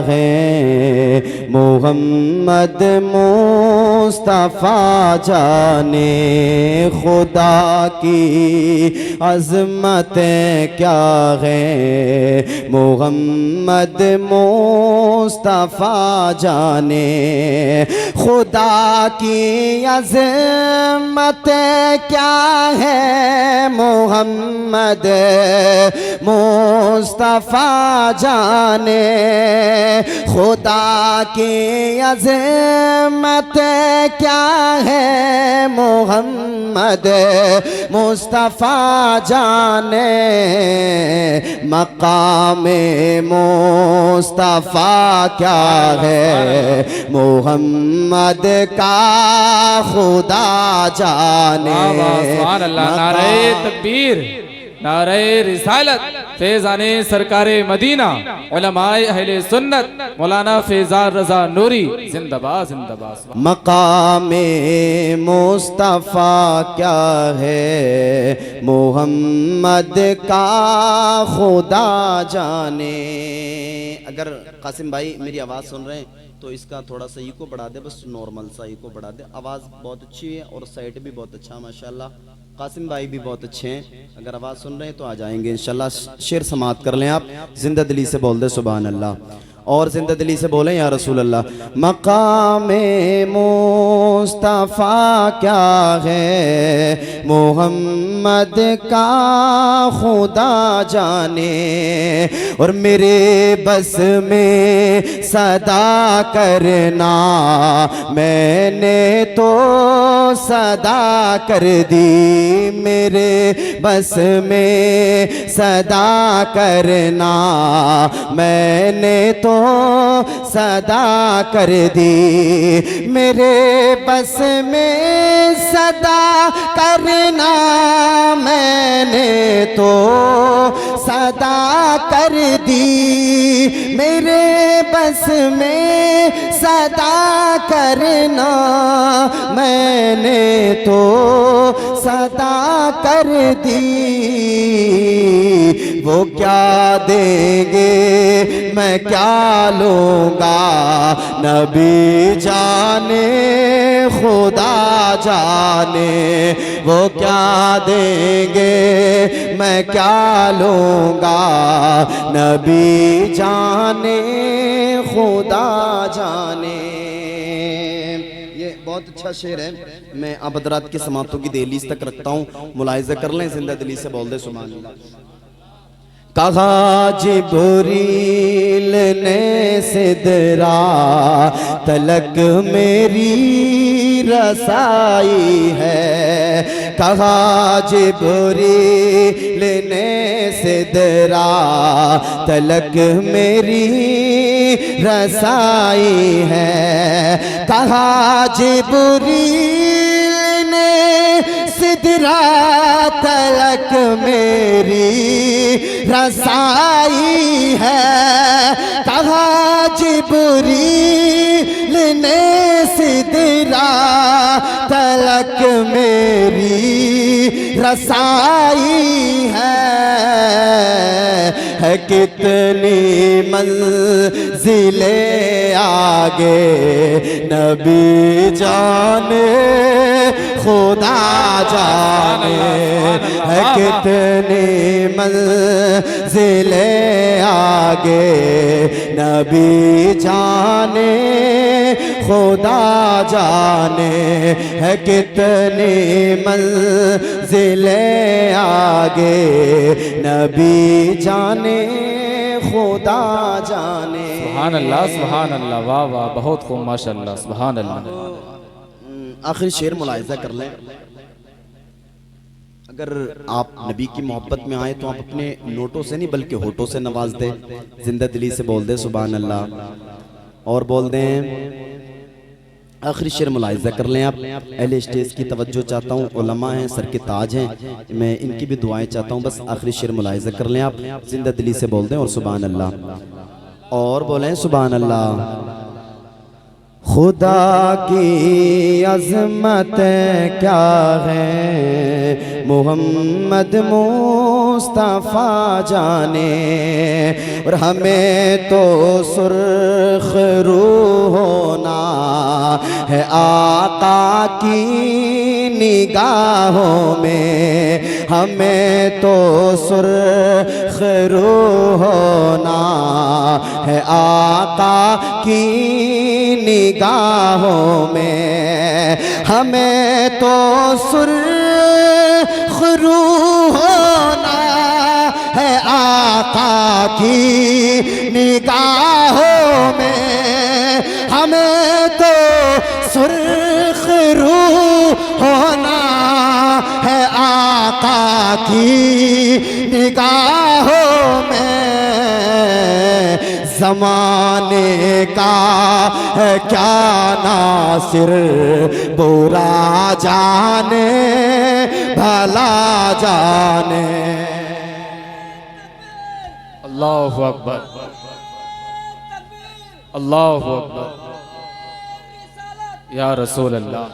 है मोहम्मद मुस्तफ़ा जाने खुदा की अज़मतें क्या है मोहम्मद मुस्तफ़ा जाने खुदा की अज़मतें क्या है मोहम्मद मुस्तफ़ा जाने खुदा की अज़मत क्या है मोहम्मद मुस्तफ़ा जाने मकामे मुस्तफ़ा क्या है मोहम्मद का खुदा जाने। सुभान अल्लाह, नारे तकबीर, नारे रिसालत, फैज़ाने सरकारे मदीना, उलमाए अहले सुन्नत, मौलाना फैज़ान रज़ा नूरी जिंदाबाद जिंदाबाद। मकामे मुस्तफ़ा क्या है मोहम्मद का खुदा जाने। अगर कासिम भाई मेरी आवाज़ सुन रहे हैं तो इसका थोड़ा सा इको बढ़ा दे, बस नॉर्मल सा इको बढ़ा दे। आवाज़ बहुत अच्छी है और साइड भी बहुत अच्छा माशाल्लाह। कासिम भाई भी बहुत अच्छे हैं, अगर आवाज़ सुन रहे हैं तो आ जाएंगे इंशाल्लाह। शेर समात कर लें आप, जिंदा दिली से बोल दे सुभान अल्लाह और जिंदा दिली से बोलें या रसूल अल्लाह। मकामे मुस्तफ़ा क्या है मोहम्मद का खुदा जाने और मेरे बस में सदा करना मैंने तो सदा कर दी मेरे बस में सदा करना मैंने तो सदा कर दी मेरे बस में सदा करना मैंने तो सदा कर दी मेरे बस में सदा करना मैंने तो सदा कर दी। वो क्या देंगे मैं क्या लूँगा नबी जाने खुदा जाने वो क्या देंगे मैं क्या लूँगा नबी जाने खुदा जाने। ये बहुत अच्छा शेर है। मैं अब हज़रात की समातों की दहलीज तक रखता हूँ, मुलाहिज़ा कर लें, जिंदा दिली से बोल दे सुभान अल्लाह। कहा जिब्रील ने सिदरा तलक मेरी रसाई है कहा जिब्रील ने सिदरा तलक मेरी रसाई है कहा जिब्रील ने सिदरा तलक मेरी रसाई है कहा जिब्रील ने सिदरा तलक मेरी रसाई है कितनी मंजिले आगे नबी जाने खुदा जाने है कितनी मंजिले आगे नबी जाने खुदा जाने है कितनी मंजिले आगे नबी जाने खुदा जाने। सुभान अल्लाह सुभान अल्लाह, वाह वाह, बहुत खूब माशाअल्लाह, सुभान अल्लाह। आखिरी शेर मुलाहिज़ा कर लें। अगर आप नबी की मोहब्बत में आए तो आप अपने नोटों से नहीं बल्कि होठों से नवाज दें, जिंदा दिली से बोल दे सुभान अल्लाह और बोल दें। आखिरी शेर मुलाहिज़ा कर लें आप। अहले स्टेज की तवज्जो चाहता हूँ, उलमा हैं, सर के ताज हैं, मैं इनकी भी दुआएं चाहता हूँ। बस आखिरी शेर मुलाहिज़ा कर लें आप, जिंदा दिली से बोल दें और सुभान अल्लाह और बोलें सुभान अल्लाह। खुदा की अज़मत क्या है मोहम्मद मुस्तफ़ा जाने। और हमें तो सुर्ख रूह होना है आका की निगाहों में। हमें तो सुर्ख रूह होना है आका की निगाहों में। हमें तो सुर्ख रूह होना है आका की निगाहों में। हमें तो सुर्ख रूह होना है आका की निगाहों में। ज़माने का है क्या नासिर बुरा जाने भला जाने। अल्लाहु अकबर, अल्लाहु अकबर, या रसूल अल्लाह,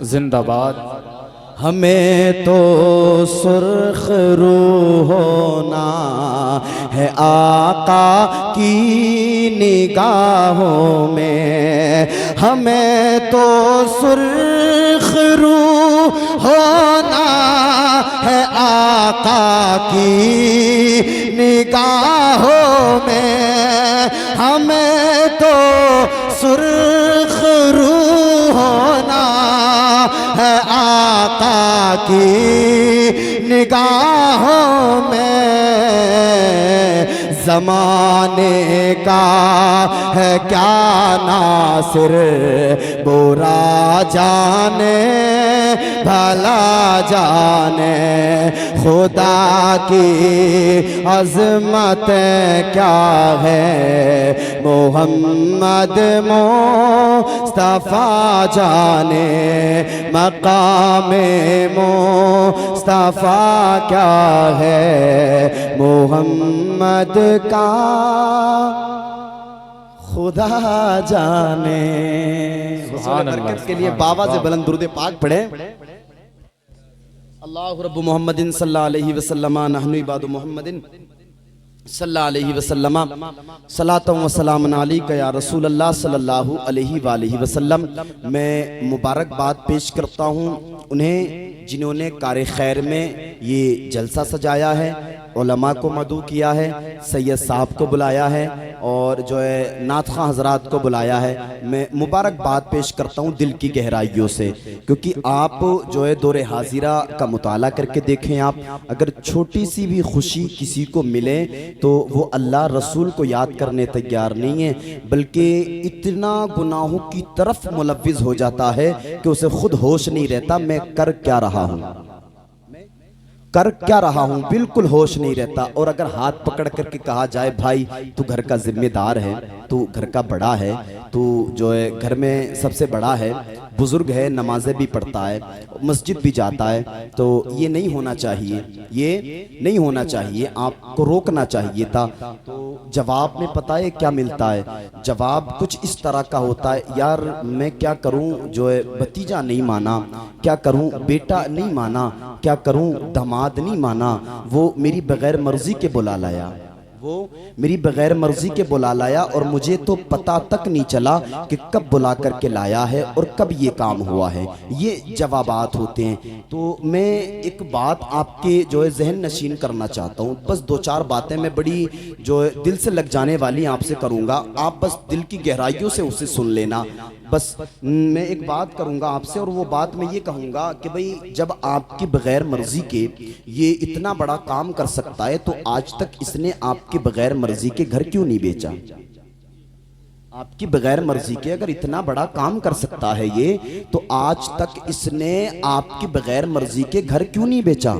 जिंदाबाद। हमें तो सुर्ख रूह होना है आका की निगाहों में। हमें तो सुर्ख रूह होना है आका की निगाहों में। हमें तो सुर्ख रूह होना है आका की निगाहों में। ज़माने का है क्या नासिर बुरा जाने भला जाने। खुदा की अज़मत क्या है मोहम्मद मुस्तफ़ा जाने। मकामे मुस्तफ़ा क्या है मोहम्मद का खुदा जाने। सुभान अल्लाह, बरकत के लिए बाबा से बुलंद दुरूद पाक पढ़े। अल्लाहु रब्बु मुहम्मदिन सल्लल्लाहु अलैहि वसल्लम नहनु इबादु मुहम्मदिन सल्लल्लाहु अलैहि वसल्लम सलातम व सलाम अलैका या रसूल अल्लाह सल्लल्लाहु अलैहि वसल्लम। मैं मुबारकबाद पेश करता हूँ उन्हें जिन्होंने कार खैर में ये जलसा सजाया है, उलमा को मदू किया है, सैयद साहब को बुलाया है और जो है नात खां हजरात को बुलाया है। मैं मुबारकबाद पेश करता हूँ दिल की गहराइयों से, क्योंकि आप जो है दौरे हाजिरा का मुताला करके देखें। आप अगर छोटी सी भी खुशी किसी को मिले तो वो अल्लाह रसूल को याद करने तैयार नहीं है, बल्कि इतना गुनाहों की तरफ मुलव्विज़ हो जाता है कि उसे खुद होश नहीं रहता मैं कर क्या रहा हूँ, कर क्या रहा हूँ, बिल्कुल होश नहीं रहता। और अगर हाथ पकड़ करके कहा जाए भाई तू घर का जिम्मेदार है, तू घर का बड़ा है, तू जो है घर में सबसे बड़ा है, बुजुर्ग है, नमाजें भी पढ़ता है, मस्जिद भी जाता है, तो ये नहीं होना चाहिए, ये नहीं होना चाहिए, आपको रोकना चाहिए था। तो जवाब में पता है क्या मिलता है? जवाब कुछ इस तरह का होता है, यार मैं क्या करूं, जो है भतीजा नहीं माना, क्या करूं बेटा नहीं माना, क्या करूं दामाद नहीं माना, वो मेरी बगैर मर्जी के बुला लाया, वो मेरी बगैर मर्जी के बुला लाया और मुझे तो पता तक नहीं चला कि कब बुला करके लाया है और कब ये काम हुआ है। ये जवाबात होते हैं। तो मैं एक बात आपके जो है जहन नशीन करना चाहता हूँ, बस दो चार बातें मैं बड़ी जो है दिल से लग जाने वाली आपसे करूँगा, आप बस दिल की गहराइयों से उसे सुन लेना। बस मैं एक बात करूंगा आपसे और वो बात मैं ये कहूँगा कि भाई जब आपकी बगैर मर्जी के ये इतना बड़ा काम कर सकता है तो आज तक इसने आपकी बगैर मर्जी के घर क्यों नहीं बेचा? आपकी बगैर मर्जी के अगर इतना बड़ा काम कर सकता है ये, तो आज तक इसने आपकी बगैर मर्जी के घर क्यों नहीं बेचा?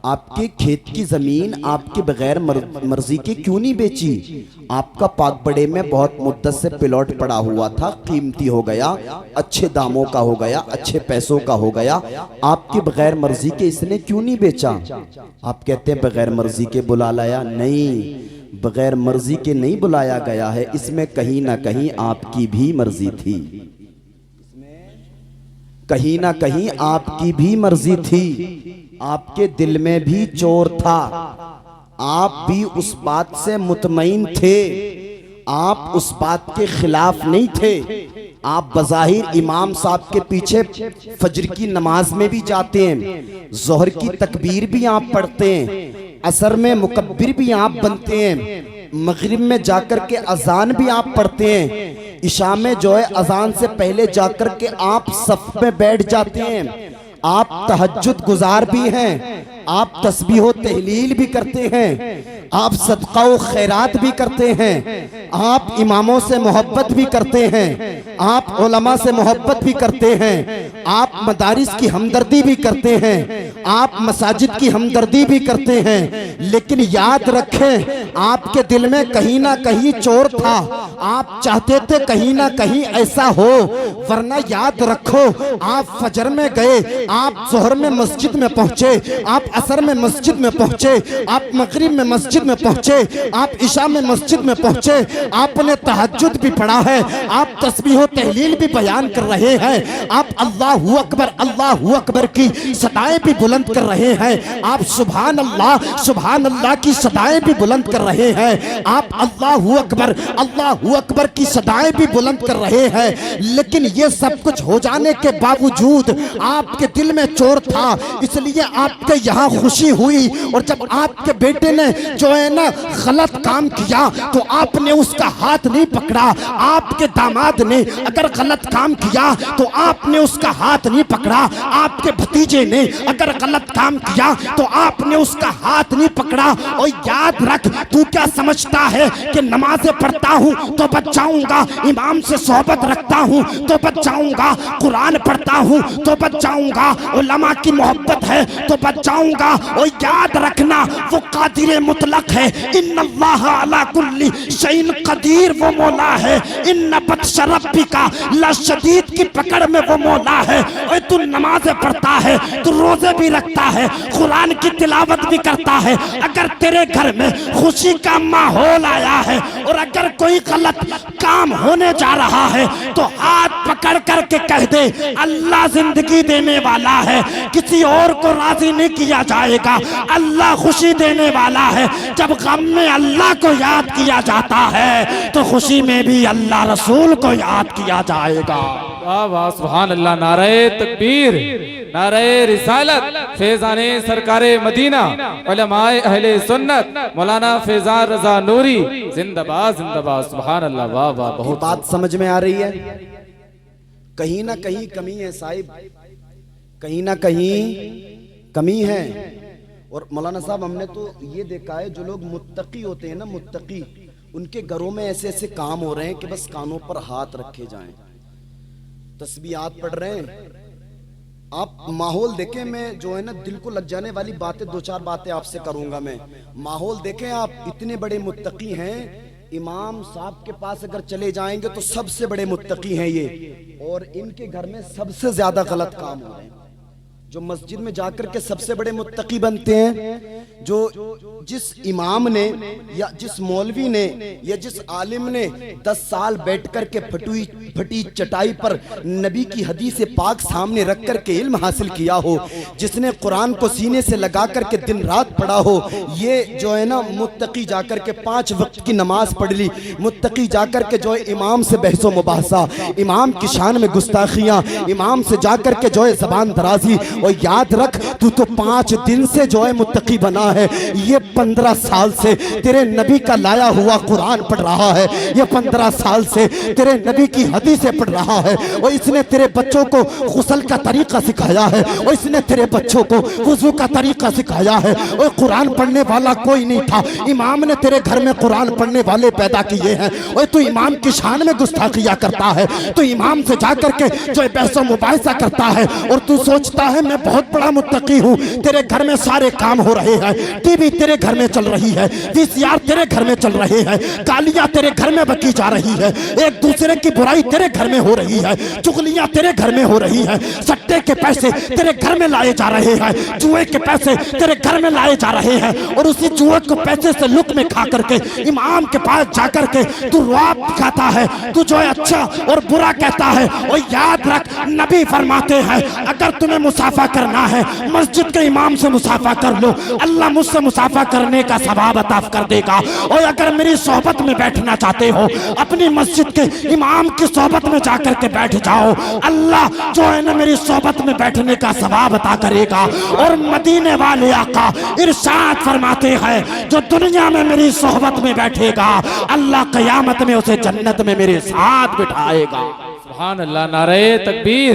आपके खेत की जमीन आपके बगैर मर्जी के क्यों नहीं बेची? आपका पाक बड़े में बहुत मुद्दत से प्लॉट पड़ा हुआ था, कीमती हो गया, अच्छे दामों का हो गया, अच्छे पैसों का हो गया, आपके बगैर मर्जी के इसने क्यों नहीं बेचा? आप कहते हैं बगैर मर्जी के बुला लाया, नहीं, बगैर मर्जी के नहीं बुलाया गया है, इसमें कहीं ना कहीं आपकी भी मर्जी थी, कहीं ना कहीं आपकी भी मर्जी थी। आपके दिल में भी चोर था, आप भी उस बात से मुतमईन थे, आप उस बात के खिलाफ नहीं थे। आप बज़ाहिर इमाम साहब के पीछे फजर की नमाज में भी जाते हैं, जोहर की तकबीर भी आप पढ़ते हैं, असर में मुकब्बिर भी आप बनते हैं, मगरिब में जाकर के अजान भी आप पढ़ते हैं, इशा में जो है अजान से पहले जाकर के आप सफ में बैठ जाते हैं, आप तहज्जुद गुजार भी हैं, आप तस्बीह व तहलील भी करते हैं, आप सदका व खैरात भी करते हैं, आप इमामों से मोहब्बत भी करते हैं, आप उलमा से मोहब्बत भी करते हैं, आप मदारिस की हमदर्दी भी करते हैं, आप मसाजिद की हमदर्दी भी करते हैं। लेकिन याद रखें, आपके दिल में कहीं ना कहीं चोर था, आप चाहते थे कहीं ना कहीं ऐसा हो, वरना याद रखो, आप फजर में गए, आप जोहर में मस्जिद में पहुंचे, आप असर में मस्जिद में पहुंचे, आप मगरिब में मस्जिद में पहुंचे, आप इशा में मस्जिद में पहुंचे, आपने तहज्जुद भी पढ़ा है, आप तस्बीह व तहलील भी बयान कर रहे हैं, आप अल्लाहु अकबर की सदाएं भी बुलंद कर रहे हैं, आप सुभान अल्लाह की सदाएं भी बुलंद कर रहे हैं, आप अल्लाहु अकबर की सदाएं भी बुलंद कर रहे हैं। लेकिन ये सब कुछ हो जाने के बावजूद आपके दिल में चोर था, इसलिए आपके यहाँ खुशी हुई। और जब आपके बेटे ने जो है ना गलत काम किया तो आपने उसका हाथ नहीं पकड़ा, आपके दामाद ने अगर गलत काम किया तो आपने उसका हाथ नहीं पकड़ा, आपके भतीजे ने अगर गलत काम किया तो आपने उसका हाथ नहीं पकड़ा। और याद रख, तू क्या समझता है कि नमाजें पढ़ता हूँ तो बच जाऊंगा, इमाम से सोहबत रखता हूँ तो बच जाऊंगा, कुरान पढ़ता हूँ तो बच जाऊंगा, उलमा की मोहब्बत है तो बच जाऊंगा। और याद रखना, वो कादिर मुतलक है, इन्नल्लाह अला कुल्ली शैइन कदीर, वो मौला है, इन्न बत्श रब्बिका लशदीद की पकड़ में वो मौला है। और तू नमाज़ें पढ़ता है, तू रोजे भी रखता है, कुरान की तिलावत भी करता है, अगर तेरे घर में खुशी का माहौल आया है और अगर कोई गलत काम होने जा रहा है तो हाथ पकड़ करके कह दे, अल्लाह जिंदगी देने वाला है, किसी और को राजी नहीं किया जाएगा, अल्लाह खुशी देने वाला है। जब गम में अल्लाह को याद किया जाता है तो खुशी में भी अल्लाह रसूल को याद किया जाएगा। वाह वाह, सुभान अल्लाह, नारे तकबीर, नारे रिसालत, फैज़ाने सरकारे मदीना, उलमाए अहले सुन्नत, मौलाना फैज़ान रज़ा नूरी, जिंदाबाद जिंदाबाद, सुभान अल्लाह, वाह वाह। बहुत बात समझ में आ रही है? कहीं ना कहीं कमी है साहिब, कहीं ना कहीं कमी है। और मौलाना साहब, हमने तो ये देखा है, जो लोग मुत्तकी होते हैं ना, मुत्तकी, उनके घरों में ऐसे ऐसे काम हो रहे हैं कि बस कानों पर हाथ रखे जाएं, तस्बीहात पढ़ रहे हैं। आप माहौल देखें, मैं जो है ना दिल को लग जाने वाली बातें, दो चार बातें आपसे करूंगा मैं। माहौल देखें आप, इतने बड़े मुत्तकी हैं, इमाम साहब के पास अगर चले जाएंगे तो सबसे बड़े मुत्तकी हैं ये, और इनके घर में सबसे ज्यादा गलत काम हो रहे हैं। जो मस्जिद में जाकर के सबसे बड़े मुत्तकी बनते हैं, जो जिस इमाम ने या जिस मौलवी ने या जिस आलिम ने 10 साल बैठ कर के फटी चटाई पर नबी की हदीस पाक सामने रख कर के इल्म हासिल किया हो, जिसने कुरान को सीने से लगा कर के दिन रात पढ़ा हो, ये जो है ना मुत्तकी जाकर के 5 वक्त की नमाज पढ़ ली, मुत्तकी जाकर के जो है इमाम से बहसो मुबाहसा, इमाम की शान में गुस्ताखियां, इमाम से जाकर के जो है जबान दराजी। और याद रख, तू तो 5 दिन से जो है मुत्तकी बना है, ये 15 साल से तेरे नबी का लाया हुआ कुरान पढ़ रहा है, ये 15 साल से तेरे नबी की हदीसें पढ़ रहा है, और इसने तेरे बच्चों को गुस्ल का तरीका सिखाया है, और इसने तेरे बच्चों को वुजू का तरीका सिखाया है। और कुरान पढ़ने वाला कोई नहीं था, इमाम ने तेरे घर में कुरान पढ़ने वाले पैदा किए हैं। और तू इमाम की शान में गुस्ताखियां करता है, तो इमाम से जाकर के जो है बहसो मुबाहिसा करता है, और तू सोचता है मैं बहुत बड़ा मुत्तकी हूँ, तेरे घर में सारे काम हो रहे हैं, टीवी तेरे घर में चल रही है, वीसीआर तेरे घर में चल रहे हैं, गालियां तेरे घर में बकी जा रही है, एक दूसरे की बुराई तेरे घर में हो रही है, चुगलियां तेरे घर में हो रही है, सट्टे के पैसे तेरे घर में लाए जा रहे हैं, जुए के पैसे तेरे घर में लाए जा रहे हैं, और उसी जुए को पैसे से लुक में खा करके इमाम के पास जाकर के तू रुआब खाता है, तू जो है अच्छा और बुरा कहता है। और याद रख, नबी फरमाते हैं अगर तुम्हें मुसाफा करना है मस्जिद के इमाम से मुसाफा कर लो, अल्लाह मुझसे मुसाफा करने का सवाब अता कर देगा। और अगर मेरी सोहबत में बैठना चाहते हो, अपनी मस्जिद के इमाम की सोहबत में जाकर के बैठ जाओ, अल्लाह जो है ना मेरी सोहबत में बैठने का सवाब अता करेगा। और मदीने वाले आका इरशाद फरमाते हैं जो दुनिया में मेरी सोहबत में बैठेगा, अल्लाह क़यामत में उसे जन्नत में मेरे साथ बिठाएगा। सुभान अल्लाह। नारे तकबीर,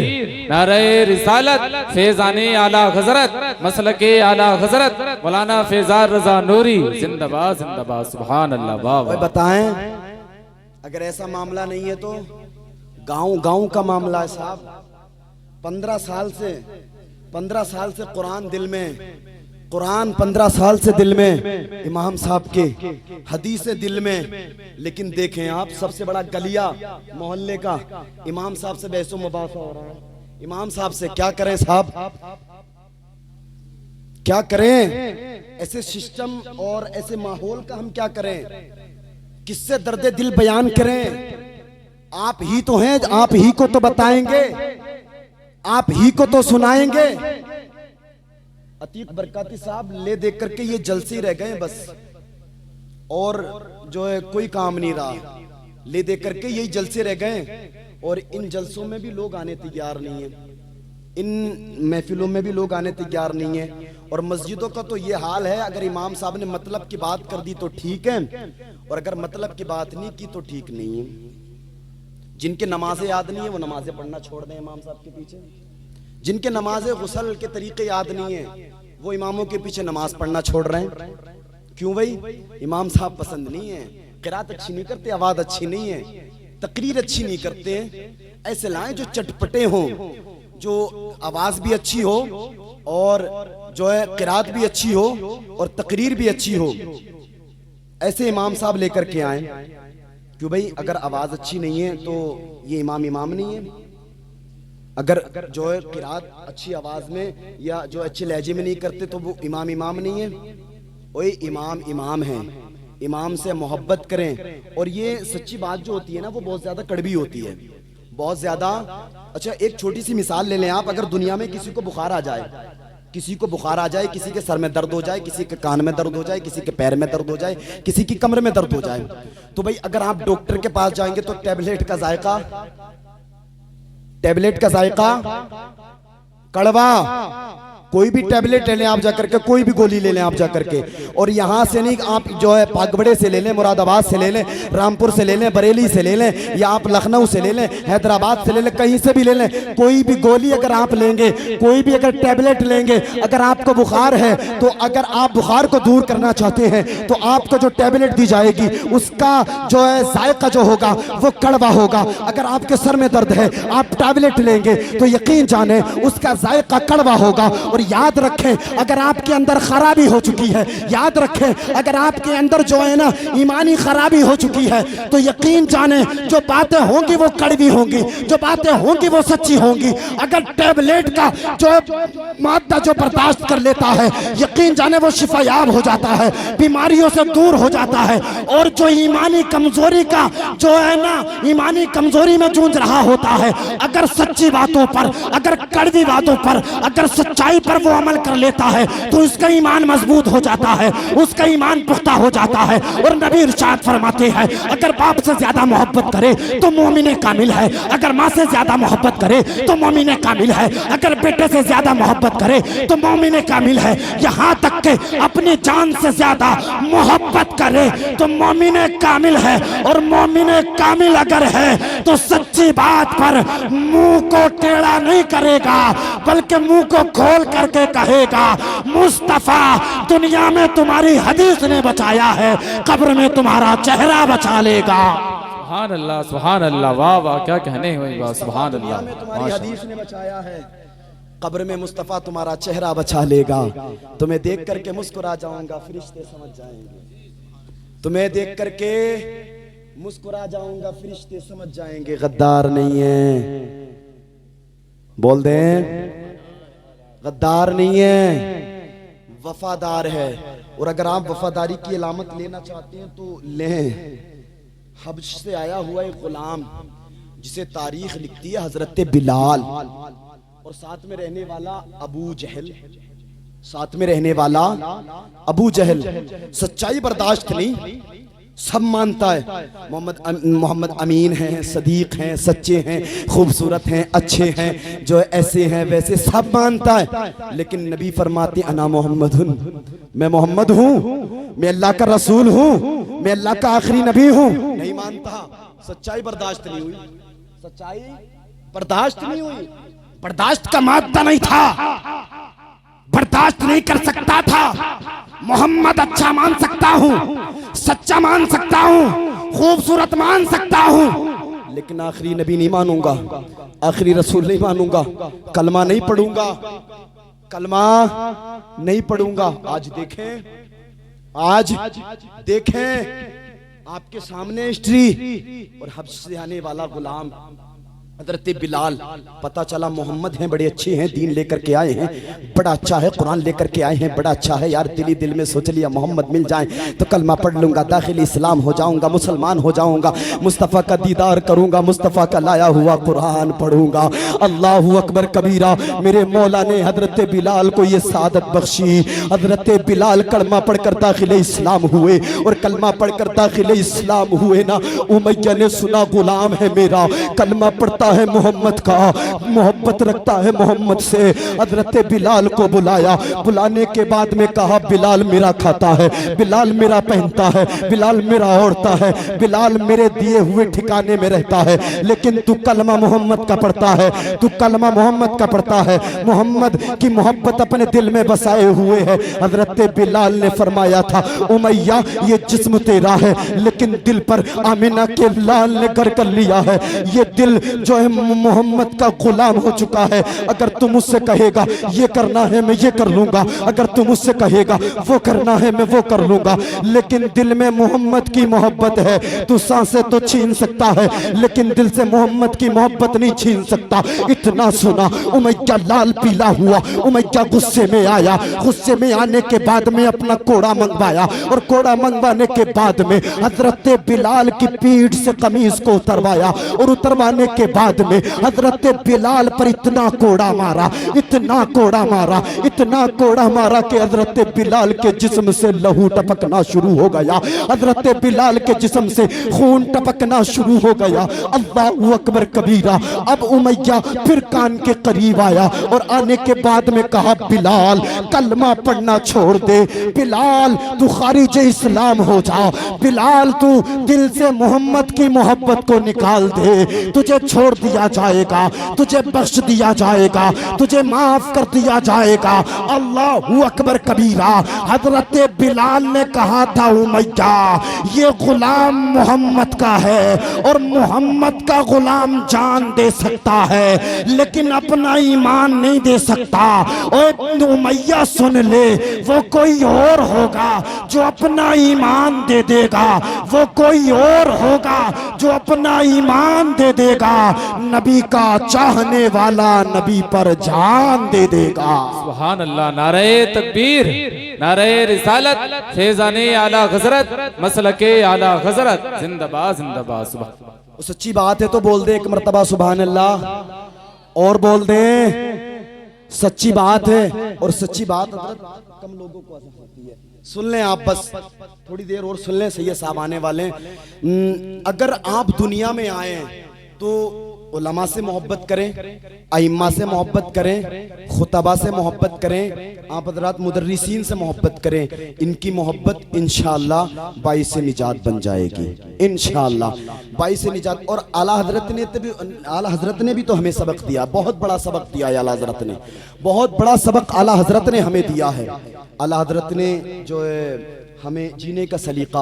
नारे रिसालत, फैज़ाने आला हज़रत, मसलके आला हज़रत मौलाना फैज़ान रज़ा नूरी जिंदाबाद जिंदाबाद। सुभान अल्लाह। वाह वाह। बताएं अगर ऐसा मामला नहीं है तो गांव गांव का मामला है साहब। 15 साल से कुरान दिल में, कुरान 15 साल से दिल में, इमाम साहब के हदीसें दिल में, लेकिन देखें आप सबसे बड़ा गलिया मोहल्ले का इमाम साहब से बहसो मुबासा हो रहा है। इमाम साहब से क्या करें साहब, क्या करें? ऐसे सिस्टम और ऐसे माहौल का हम क्या करें? किससे दर्द दिल बयान करें? आप ही तो हैं, आप ही को तो बताएंगे, आप ही को तो सुनाएंगे। अतीक बरकाती साहब ले देख करके ये जलसे ही रह गए बस, और जो है कोई काम नहीं रहा, ले देख करके यही जलसे रह गए। और इन जलसों में भी लोग आने तैयार नहीं है, इन महफिलों में भी लोग आने तैयार नहीं है। और मस्जिदों का तो ये हाल है, अगर इमाम साहब ने मतलब की बात कर दी तो ठीक है, और अगर मतलब की बात नहीं की तो ठीक नहीं है। जिनके नमाजें याद नहीं है वो नमाजें पढ़ना छोड़ दें इमाम साहब के पीछे। जिनके नमाजें गुस्ल के तरीके याद नहीं है वो इमामों के पीछे नमाज पढ़ना छोड़ रहे हैं। क्यों भाई? इमाम साहब पसंद नहीं है, क़िरात अच्छी नहीं करते, आवाज अच्छी नहीं है, तकरीर अच्छी नहीं करते। ऐसे लाएं जो चटपटे हों, जो आवाज भी अच्छी हो और जो है क़िरात भी अच्छी हो और तकरीर भी अच्छी हो, ऐसे इमाम साहब लेकर के आए। क्यों भाई? अगर आवाज अच्छी नहीं है तो ये इमाम नहीं है। अगर जो है क़िरात अच्छी आवाज में या जो अच्छे लहजे में नहीं करते तो वो इमाम नहीं है। वही इमाम है, इमाम से मोहब्बत करें। और ये सच्ची बात जो होती है ना वो बहुत ज्यादा कड़वी होती है, बहुत ज्यादा। अच्छा एक छोटी सी मिसाल ले लें आप, अगर दुनिया में किसी को बुखार आ जाए, किसी को बुखार आ जाए, किसी के सर में दर्द हो जाए, किसी के कान में दर्द हो जाए, किसी के पैर में दर्द हो जाए, किसी की कमर में दर्द हो जाए, तो भाई अगर आप डॉक्टर के पास जाएंगे तो टैबलेट का जायका कड़वा। कोई भी टैबलेट ले लें आप जाकर के, कोई भी गोली ले लें आप जाकर के, और यहाँ से नहीं, आप जो है पागबड़े से ले लें, मुरादाबाद से ले लें, रामपुर से ले लें, बरेली से ले लें, या आप लखनऊ से ले लें, हैदराबाद से ले लें, कहीं से भी ले लें, कोई भी गोली अगर आप लेंगे, कोई भी अगर टैबलेट लेंगे, अगर आपको बुखार है तो अगर आप बुखार को दूर करना चाहते हैं तो आपको जो टैबलेट दी जाएगी उसका जो है जायका जो होगा वो कड़वा होगा। अगर आपके सर में दर्द है आप टैबलेट लेंगे तो यकीन जाने उसका जायका कड़वा होगा। और याद रखें अगर आपके अंदर खराबी हो चुकी है, याद रखें अगर आपके अंदर जो है ना ईमानी खराबी हो चुकी है तो यकीन जाने जो बातें होंगी वो कड़वी होंगी, जो बातें होंगी वो सच्ची होंगी। अगर टैबलेट का जो मादा जो बर्दाश्त कर लेता है यकीन जाने वो शिफायाब हो जाता है, बीमारियों से दूर हो जाता है। और जो ईमानी कमजोरी का जो है ना ईमानी कमजोरी में जूझ रहा होता है, अगर सच्ची बातों पर, अगर कड़वी बातों पर, अगर सच्चाई पर वो अमल कर लेता है तो उसका ईमान मजबूत हो जाता है, उसका ईमान पुख्ता हो जाता है। और नबी इरशाद फरमाते हैं अगर बाप से ज्यादा मोहब्बत करे तो मोमिन कामिल है, अगर माँ से ज्यादा मोहब्बत करे तो मोमिन कामिल है, अगर बेटे से ज्यादा मोहब्बत करे तो मोमिन कामिल है, यहाँ तक के अपनी जान से ज्यादा मोहब्बत करे तो मोमिन कामिल है। और मोमिन कामिल अगर है तो सच्ची बात पर मुंह को टेढ़ा नहीं करेगा बल्कि मुंह को खोल करके कहेगा मुस्तफा दुनिया में तुम्हारी हदीस ने बचाया है, कब्र में तुम्हारा चेहरा बचा लेगा। सुभान अल्लाह, सुभान अल्लाह, वाह वाह, क्या कहने हुए, वाह सुभान अल्लाह। तुम्हारी हदीस ने बचाया है, कब्र में मुस्तफ़ा तुम्हारा चेहरा बचा लेगा, तुम्हें देख करके मुस्कुरा जाऊंगा, फरिश्ते समझ जाएंगे। तुम्हें देख करके मुस्कुरा जाऊंगा, फरिश्ते समझ जाएंगे गद्दार नहीं है। बोल दें, गद्दार नहीं है, वफादार है। और अगर आप वफादारी की अलामत लेना चाहते हैं तो लें। हब्श से आया हुआ एक गुलाम जिसे तारीख लिखती है हजरत बिलाल, और साथ में रहने वाला अबू जहल, साथ में रहने वाला अबू जहल सच्चाई बर्दाश्त नहीं, सब मानता है मोहम्मद अमीन हैं, सदीक हैं, सच्चे हैं, खूबसूरत हैं, अच्छे हैं, जो ऐसे हैं वैसे सब मानता है। लेकिन नबी फरमाते अना मोहम्मदुन, मैं मोहम्मद हूँ, मैं अल्लाह का रसूल हूँ, मैं अल्लाह का आखिरी नबी हूँ। नहीं मानता, सच्चाई बर्दाश्त नहीं हुई, सच्चाई बर्दाश्त नहीं हुई। बर्दाश्त का मादा नहीं था, बर्दाश्त नहीं कर सकता था। मोहम्मद अच्छा मान सकता हूँ, सच्चा मान सकता हूँ, खूबसूरत मान सकता हूँ, लेकिन आखिरी नबी नहीं मानूंगा, आखिरी रसूल नहीं मानूंगा, कलमा नहीं पढ़ूंगा, कलमा नहीं पढ़ूंगा। आज देखें, आज देखें आपके सामने हिस्ट्री, और हब्श से आने वाला गुलाम हजरत बिलाल, पता चला मोहम्मद हैं, बड़े अच्छे हैं, दीन लेकर के आए हैं, बड़ा अच्छा है, कुरान लेकर के आए हैं, बड़ा अच्छा है यार। दिल में सोच लिया मोहम्मद मिल जाए तो कलमा पढ़ लूंगा, दाखिल इस्लाम हो जाऊंगा, मुसलमान हो जाऊंगा, मुस्तफ़ा का दीदार करूंगा, मुस्तफ़ा का लाया हुआ कुरान पढ़ूंगा। अल्लाहू अकबर कबीरा। मेरे मौला ने हजरत बिलाल को ये सादत बख्शी। हजरत बिलाल कलमा पढ़कर दाखिल इस्लाम हुए, और कलमा पढ़कर दाखिल इस्लाम हुए ना, उमैया ने सुना गुलाम है मेरा, कलमा पढ़ता है मोहम्मद का, मोहब्बत रखता है मोहम्मद से। हजरत बिलाल को बुलाया, बुलाने के बाद में कहा बिलाल मेरा खाता है, बिलाल मेरा पहनता है, बिलाल मेरा ओढ़ता है, बिलाल मेरे दिए हुए ठिकाने में रहता है, लेकिन तू कलमा मोहम्मद का पढ़ता है, तू कलमा मोहम्मद का पढ़ता है, मोहम्मद की मोहब्बत अपने दिल में बसाए हुए है। हजरत बिलाल ने फरमाया था उमैया ये जिस्म तेरा है, लेकिन दिल पर आमिना के लाल ने घर कर लिया है, ये दिल जो है मोहम्मद का गुलाम हो चुका है। अगर तू मुझसे कहेगा ये करना है मैं ये कर लूंगा, अगर तू मुझसे कहेगा वो करना है मैं वो कर लूंगा, लेकिन दिल में मोहम्मद की मोहब्बत है। तू सांसें तो छीन सकता है, लेकिन दिल से मोहम्मद की मोहब्बत नहीं छीन सकता। इतना सुना उमैया लाल पीला हुआ, उमैया गुस्से में आया, गुस्से में आने के बाद में अपना कोड़ा मंगवाया, और कोड़ा मंगवाने के बाद में हजरत बिलाल की पीठ से कमीज को उतरवाया, और उतरवाने के बाद में हजरत बिलाल पर इतना कोड़ा मारा, इतना कोड़ा मारा, इतना कोड़ा मारा कि हजरत बिलाल के जिस्म से लहू टपकना शुरू हो गया, हजरत बिलाल के जिस्म से खून टपकना शुरू हो गया। अल्लाहू अकबर कबीरा। अब उमैया फिर कान के करीब आया, और आने के बाद में कहा बिलाल कलमा पढ़ना छोड़ दे, बिलाल तू खारिज इस्लाम हो जा, बिलाल तू दिल से मोहम्मद की मोहब्बत को निकाल दे, तुझे छोड़ दिया जाएगा, तुझे बख्श दिया जाएगा, तुझे माफ कर दिया जाएगा। अल्लाहू अकबर कबीरा। हजरत बिलाल ने कहा था उमैया ये गुलाम मोहम्मद का है, और मोहम्मद का गुलाम जान दे सकता है लेकिन अपना ईमान नहीं दे सकता। और उमैया सुन ले, वो कोई और होगा जो अपना ईमान दे देगा, वो कोई और होगा जो अपना ईमान दे देगा। नबी का चाहने वाला नबी पर जान दे देगा। सुभान अल्लाह। नारे तकबीर, नारे रिसालत, फैज़ाने आला हज़रत, मसलके आला हज़रत, जिंदाबाद जिंदाबाद। सुभान। सच्ची बात है तो बोल दे एक मर्तबा सुभान अल्लाह, और बोल दे सच्ची बात है। और सच्ची बात कम लोगों को असर होती है। सुन लें आप, बस थोड़ी देर और सुन लें, सैयद साहब आने वाले। अगर आप दुनिया में आए तो उलमा से मोहब्बत करें, अइम्मा से मोहब्बत करें, खुतबा से मोहब्बत करें, आप हज़रात मुदर्रिसीन से मोहब्बत करें। इनकी मोहब्बत इंशाअल्लाह बाइस से निजात बन जाएगी, इंशाअल्लाह बाइस से निजात। और आला हजरत ने भी तो हमें सबक दिया, बहुत बड़ा सबक दिया है आला हजरत ने, बहुत बड़ा सबक आला हजरत ने हमें दिया है। आला हजरत ने जो है हमें जीने का सलीका,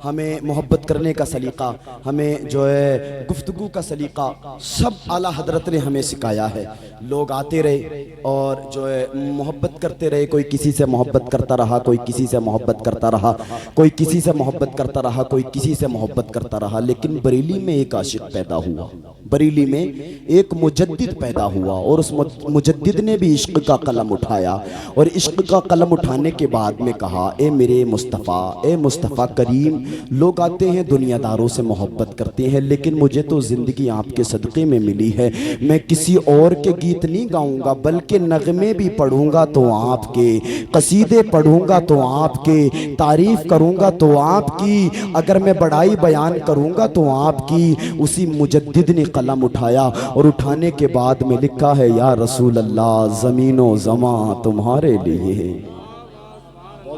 हमें मोहब्बत करने का सलीका, हमें जो है गुफ्तगू का सलीका, सब आला हजरत ने हमें सिखाया है। लोग आते रहे और जो है मोहब्बत करते रहे, कोई किसी से मोहब्बत करता रहा, कोई किसी से मोहब्बत करता रहा, कोई किसी से मोहब्बत करता रहा, कोई किसी से मोहब्बत करता रहा। लेकिन बरेली में एक आशिक पैदा हुआ, बरेली में एक मुजद्दिद पैदा हुआ और उस मुजद्दिद ने भी इश्क का कलम उठाया और इश्क का कलम उठाने के बाद में कहा, ए मेरे मुस्तफ़ा, ए मुस्तफ़ा करीम, लोग आते हैं दुनियादारों से मोहब्बत करते हैं, लेकिन मुझे तो ज़िंदगी आपके सदक़े में मिली है। मैं किसी और के गीत नहीं गाऊंगा, बल्कि नगमे भी पढ़ूंगा तो आपके, कसीदे पढ़ूंगा तो आपके, तारीफ़ करूंगा तो आपकी, अगर मैं बड़ाई बयान करूंगा तो आपकी। उसी मुजद्दिद ने कलम उठाया और उठाने के बाद में लिखा है, या रसूल अल्लाह, ज़मीनो ज़मा तुम्हारे लिए।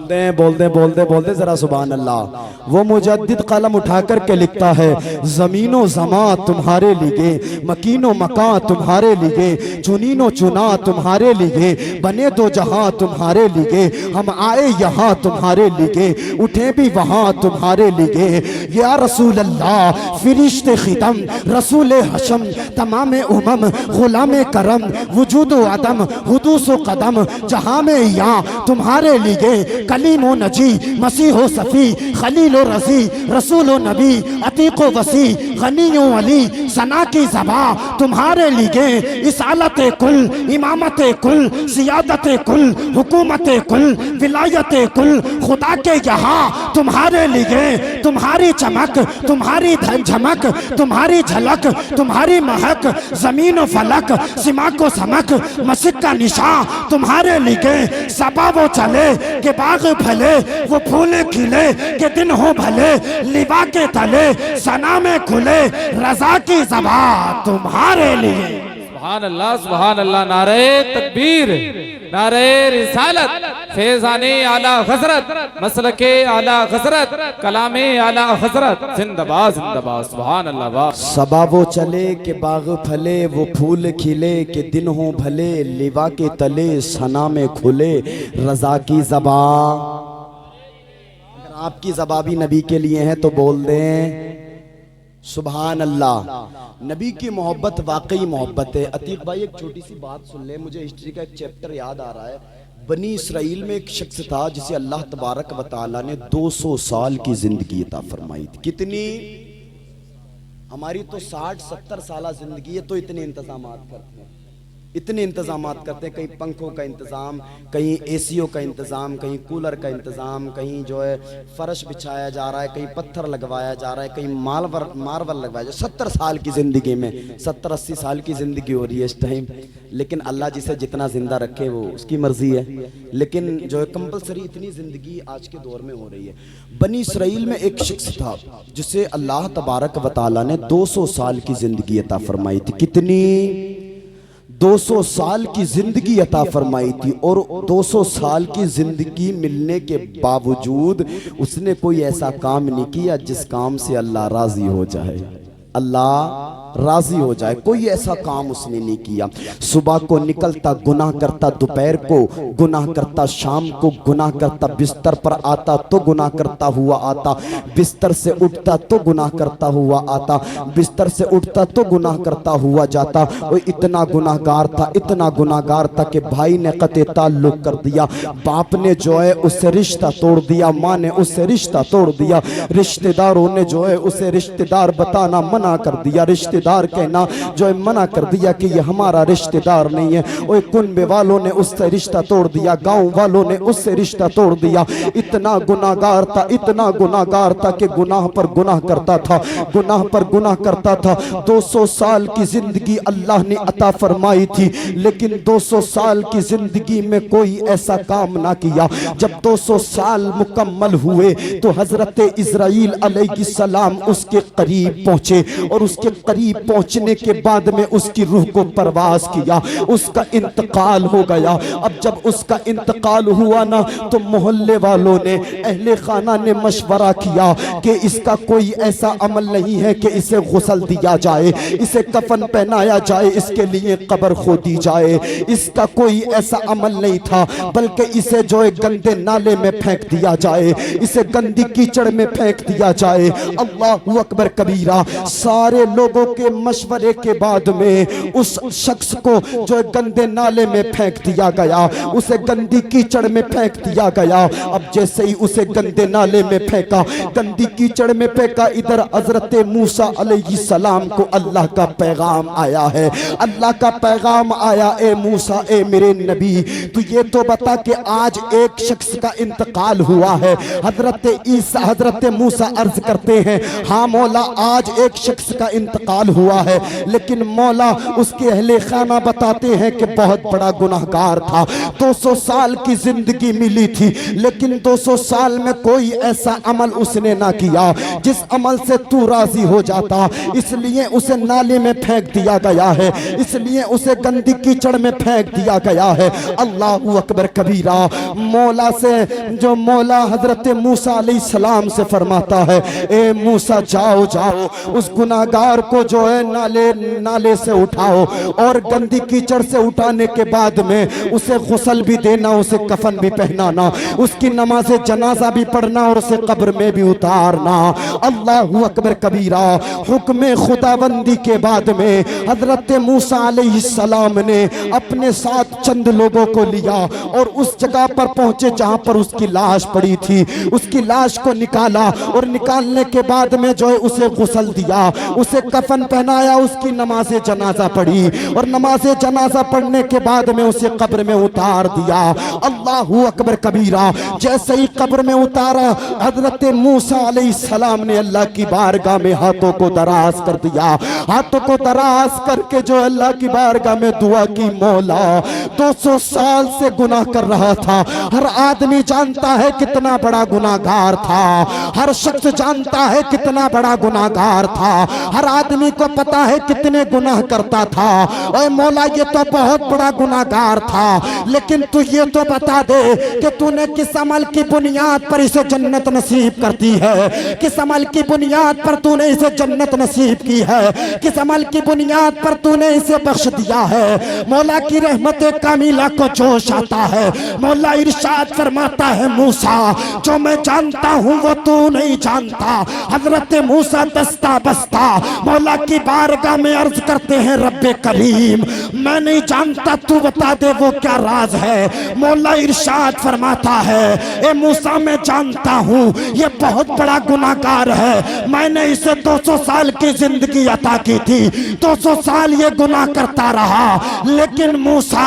बोल दे जरा सुभान अल्लाह। वो मुजद्दिद कलम उठा कर के लिखता है, ज़मीनो ज़मा तुम्हारे लिए, मकीनो मकां तुम्हारे लिए, चुनीनो चुना तुम्हारे लिए, बने दो जहां तुम्हारे लिए, हम आए यहाँ तुम्हारे लिए, उठे भी वहाँ तुम्हारे लिए। या रसूल अल्लाह, फिरिश्ते खिदम, रसूल हशम, तमाम उमम, गुलाम करम, वजूद अदम, हुदूस कदम, जहां में यहाँ तुम्हारे लिए, कलीमो नजी, मसीहो सफ़ी, खलीलो रजी, रसूलो नबी, अतीको वसी, गनीयो अली, सना की ज़बा तुम्हारे लिए, इसालत कुल, इमामत कुल, सियादत कुल, हुकूमत कुल, विलायत कुल, खुदा के यहाँ तुम्हारे लिए। तुम्हारी चमक, तुम्हारी झमक, तुम्हारी झलक, तुम्हारी महक, ज़मीन व फलक, सिमा को समक, मस्जिद का निशान तुम्हारे लिए। सबा वो चले के बाग भले, वो फूल खिले के दिन हो भले, लिबा के तले सना में खुले, रजा की ज़बा तुम्हारे लिए। सुभान अल्लाह, सुभान अल्लाह। नारे तकबीर, नारे रिसालत, फैज़ाने आला हज़रत, मसलके आला हज़रत, कलामे आला हज़रत, जिंदाबाद जिंदाबाद। सुभान अल्लाह। वाह। सबा वो चले के बाग फले, वो फूल खिले के दिन हो भले, लिवा के तले सना में खुले, रजा की ज़बा। अगर आपकी ज़बा भी नबी के लिए है तो बोल दें सुभान अल्लाह। नबी की मोहब्बत वाकई मोहब्बत है। अतीक भाई एक छोटी सी बात सुन ले, मुझे हिस्ट्री का एक चैप्टर याद आ रहा है। बनी इसराइल में एक शख्स था जिसे अल्लाह तबारक व तआला ने 200 साल की जिंदगी अता फरमाई थी। कितनी? हमारी तो 60-70 साल जिंदगी है, तो इतने इंतजामात करते हैं, इतने इंतजामात करते हैं। कहीं पंखों का इंतज़ाम, कहीं एसीओ का इंतज़ाम, कहीं कूलर का इंतज़ाम, कहीं जो है फर्श बिछाया जा रहा है, कहीं पत्थर लगवाया जा रहा है, कहीं मार्बल लगवाया जा रहा है। 70 साल की ज़िंदगी में 70-80 साल की ज़िंदगी हो रही है इस टाइम। लेकिन अल्लाह जिसे जितना ज़िंदा रखे वो उसकी मर्ज़ी है। लेकिन जो है कंपलसरी इतनी ज़िंदगी आज के दौर में हो रही है। बनी इसराइल में एक शख्स था जिसे अल्लाह तबारक व तआला ने 200 साल की ज़िंदगी अता फरमाई थी। कितनी? 200 साल की जिंदगी अता फरमाई थी। और 200 साल की जिंदगी मिलने के बावजूद उसने कोई ऐसा काम नहीं किया जिस काम से अल्लाह राजी हो जाए, अल्लाह राजी हो जाए। कोई ऐसा काम उसने नहीं किया। सुबह को निकलता गुनाह करता, दोपहर को गुनाह करता, शाम को गुनाह करता, बिस्तर पर आता तो गुनाह करता हुआ आता, बिस्तर से उठता तो गुनाह करता हुआ आता, बिस्तर से उठता तो गुनाह करता हुआ जाता। वो इतना गुनाहगार था, इतना गुनाहगार था कि भाई ने कते ताल्लुक कर दिया, बाप ने जो है उससे रिश्ता तोड़ दिया, माँ ने उससे रिश्ता तोड़ दिया, रिश्तेदारों ने जो है उसे रिश्तेदार बताना मना कर दिया, रिश्तेदार कहना जो है मना कर दिया कि ये हमारा रिश्तेदार नहीं है। और कुनबे वालों ने उससे रिश्ता तोड़ दिया, गांव वालों ने उससे रिश्ता तोड़ दिया। इतना गुनाहगार था, इतना गुनाहगार था कि गुनाह पर गुनाह करता था, गुनाह पर गुनाह करता था। 200 साल की जिंदगी अल्लाह ने अता फरमाई थी, लेकिन 200 साल की जिंदगी में कोई ऐसा काम ना किया। जब 200 साल मुकम्मल हुए तो हजरत इस्राइल अलैहिस्सलाम उसके करीब पहुंचे और उसके करीब पहुंचने के बाद में उसकी रूह को परवास किया, उसका इंतकाल हो गया। अब जब उसका इंतकाल हुआ ना तो मोहल्ले वालों ने, अहले खाना ने मशवरा किया कि इसका कोई ऐसा अमल नहीं है कि इसे गुस्ल दिया जाए, इसे कफन पहनाया जाए, इसके लिए कब्र खोदी जाए। इसका कोई ऐसा अमल नहीं था, बल्कि इसे जो है गंदे नाले में फेंक दिया जाए, इसे गंदी कीचड़ में फेंक दिया जाए। अल्लाहु अकबर कबीरा। सारे लोगों के मशवरे के बाद में उस शख्स को जो है गंदे नाले में फेंक दिया गया, उसे गंदी कीचड़ में फेंक दिया गया। अब जैसे ही उसे गंदे नाले में फेंका, गंदी कीचड़ में फेंका, इधर हजरत मूसा अलैहिस्सलाम को अल्लाह का पैगाम आया है। अल्लाह का पैगाम आया, ए मूसा, ए मेरे नबी, तू ये तो बता कि आज एक शख्स का इंतकाल हुआ है। हजरत मूसा अर्ज करते हैं, हाँ मौला, आज एक शख्स का इंतकाल हुआ है, लेकिन मौला उसके अहले खाना बताते हैं कि बहुत बड़ा गुनाहगार था। 200 साल की जिंदगी मिली थी, लेकिन 200 साल में कोई ऐसा अमल उसने ना किया जिस अमल से तू राजी हो जाता, इसलिए उसे नाले में फेंक दिया गया है, इसलिए उसे गंदी कीचड़ में फेंक दिया गया है। अल्लाहु अकबर कबीरा। मौला से जो मौला हजरत मूसा अलैहिस्सलाम से फरमाता है, ए मूसा जाओ जाओ, उस गुनाहगार को जो है नाले से उठाओ, और गंदी कीचड़ से उठाने के बाद में उसे गुस्ल भी देना, उसे कफन भी पहनाना, उसकी नमाज जनाजा भी पढ़ना और उसे कब्र में भी उतारना। अल्लाहु अकबर कबीरा। हुक्म खुदाबंदी के बाद में हजरत मूसा अलैहिस्सलाम ने अपने साथ चंद लोगों को लिया और उस जगह पर पहुंचे जहां पर उसकी लाश पड़ी थी। उसकी लाश को निकाला और निकालने के बाद में जो है उसे गुस्ल दिया, उसे कफन पहनाया, उसकी नमाज जनाजा पढ़ी और नमाज जनाजा पढ़ने के बाद में उसे कब्र में उतार दिया। अल्लाहु अकबर कबीरा। जैसे ही कब्र में उतारा, हजरत मूसा अलैहिस्सलाम ने अल्लाह की बारगाह में हाथों को दराज कर दिया। हाथों को दराज करके जो अल्लाह की बारगाह में दुआ की, मौला 200 साल से गुनाह कर रहा था। हर आदमी जानता है कितना बड़ा गुनाहगार था, हर शख्स जानता है कितना बड़ा गुनाहगार था, हर आदमी को पता है कितने गुनाह करता था। ओए मौला, ये तो बहुत बड़ा गुनाहगार था, लेकिन तू ये तो बता दे कि तूने किस अमल की बुनियाद पर इसे जन्नत नसीब करती है, किस अमल की बुनियाद पर तूने इसे जन्नत नसीब की है, किस अमल की बुनियाद पर तूने इसे बख्श दिया है। मौला की रहमत कामिला को जोश आता है। मौला इरशाद फरमाता है, मूसा, जो मैं जानता हूँ वो तू नहीं जानता। हजरत मूसा दस्ता बस्ता मौला की बारगाह में अर्ज करते हैं, रब्बे करीम, मैं नहीं जानता, तू बता दे वो क्या राज है। मौला इरशाद फरमाता है, ए मूसा, मैं जानता हूँ ये बहुत बड़ा गुनाहगार है, मैंने इसे 200 साल की जिंदगी अता की थी, 200 साल ये गुनाह करता रहा, लेकिन मूसा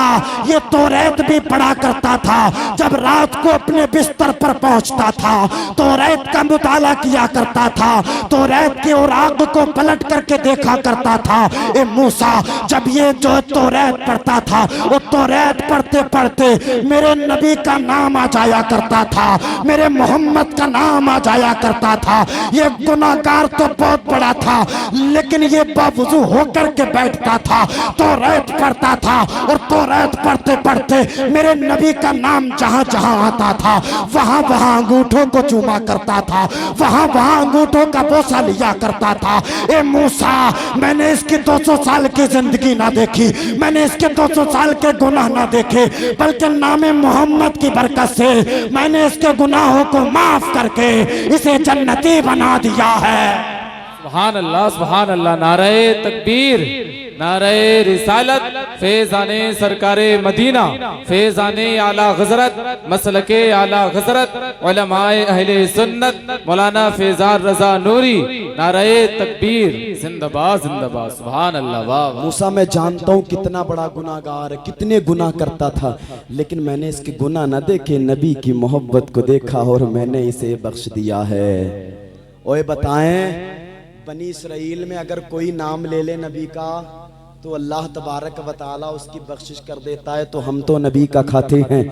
ये तौरात भी पढ़ा करता था। जब रात को अपने बिस्तर पर पहुंचता था, तौरात का मुताला किया करता था, तौरात के औराक को पलट करके देखा करता था। ए मूसा, जब ये जो तौरात पढ़ता था, वो तौरात पढ़ते पढ़ते मेरे नबी का नाम आ जाया करता था, मेरे मोहम्मद का नाम आ जाया करता था। ये गुनाहगार तो बहुत बड़ा था, लेकिन ये बावजूद होकर के बैठता था, तौरात पढ़ता था, और तौरात पढ़ते पढ़ते मेरे नबी का नाम जहां जहां आता था, वहां वहां अंगूठों को चूमा करता था, वहां वहां अंगूठों का बोसा लिया करता था। ए मूसा, मैंने इसकी 200 साल की जिंदगी ना देखी, मैंने इसके 200 साल के गुनाह ना देखे, बल्कि नामे मोहम्मद की बरकत से मैंने इसके गुनाहों को माफ करके इसे जन्नती बना दिया है। सुभान अल्लाह, सुभान अल्लाह। नारे तकबीर, नारे रिसालत, फैज़ाने सरकारे मदीना, फैज़ाने आला हज़रत, मसलके आला हज़रत, उलमाए अहले सुन्नत, मौलाना फैज़ान रज़ा नूरी। नारे तकबीर, जिंदाबाद जिंदाबाद, सुभान अल्लाह। वाह मूसा, मैं जानता हूँ कितना बड़ा गुनाहगार है, कितने गुनाह करता था, लेकिन मैंने इसके गुनाह न देखे, नबी की मोहब्बत को देखा और मैंने इसे बख्श दिया है। ओए बताएं, बनी इसराइल में अगर कोई नाम ले ले नबी का तो अल्लाह तबारक व तआला उसकी बख्शिश कर देता है। तो हम तो नबी का खाते हैं,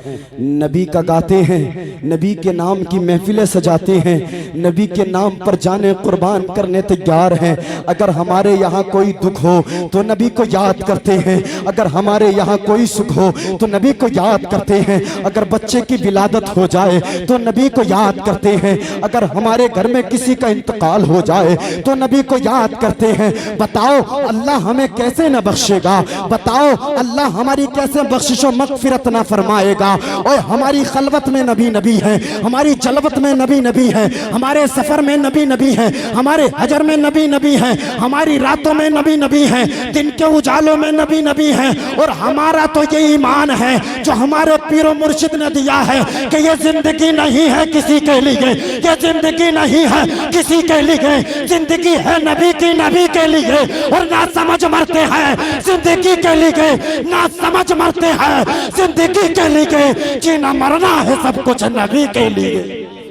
नबी का गाते हैं, नबी के नाम की महफिलें सजाते हैं, नबी के नाम पर जाने कुर्बान करने तैयार हैं। अगर हमारे यहाँ कोई दुख हो तो नबी को याद करते हैं, अगर हमारे यहाँ कोई सुख हो तो नबी को याद करते हैं, अगर बच्चे की विलादत हो जाए तो नबी को याद करते हैं, अगर हमारे घर में किसी का इंतकाल हो जाए तो नबी को याद करते हैं। बताओ अल्लाह हमें कैसे न बख्शेगा, बताओ अल्लाह हमारी कैसे बख्शिश और मगफिरत ना फरमाएगा। और हमारी खलवत में नबी नबी है, हमारी जलवत में नबी नबी है, हमारे सफर में नबी नबी है, हमारे हजर में नबी नबी है, हमारी रातों में नबी नबी है, दिन के उजालों में नबी नबी है। और हमारा तो ये ईमान है जो हमारे पीरो मुर्शिद ने दिया है कि ये जिंदगी नहीं है किसी के लिए, ये जिंदगी नहीं है किसी के लिए, जिंदगी है नबी की, नबी के लिए। और ना समझ मरते हैं जिंदगी के लिए, ना समझ मरते हैं जिंदगी के लिए, जीना मरना है सब कुछ नबी के लिए।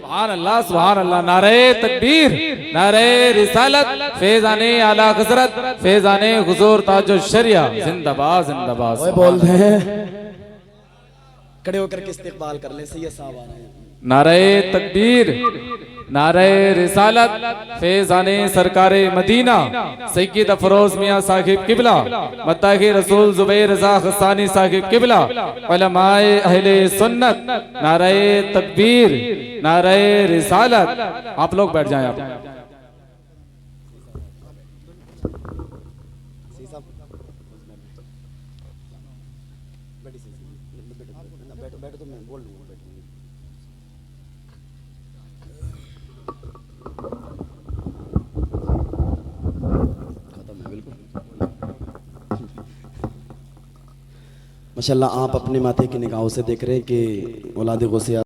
सुभान अल्लाह, सुभान अल्लाह। नारे तकबीर, नारे रिसालत, फैजाने आला हजरत, फैजाने हुजूर ताजुल शरिया, जिंदाबाद जिंदाबाद। ओए बोल रहे हैं, खड़े होकर के इस्तेकबाल कर ले, सैयद साहब आ रहे हैं। नारे तकबीर, नारे रिसालत, फैजाने सरकारे मदीना सैयद अफरोज मियां साहिब किबला, मत्ताकी रसूल जुबैर रजा खसानी साहिब किबला, उलमाए अहले सुन्नत, नारे तकबीर, नारे रिसालत। आप लोग बैठ जाएं। आप बैठो तो मैं बोल लूंगा। माशाल्लाह आप अपने माथे की निगाहों से देख रहे हैं कि औलाद गौसिया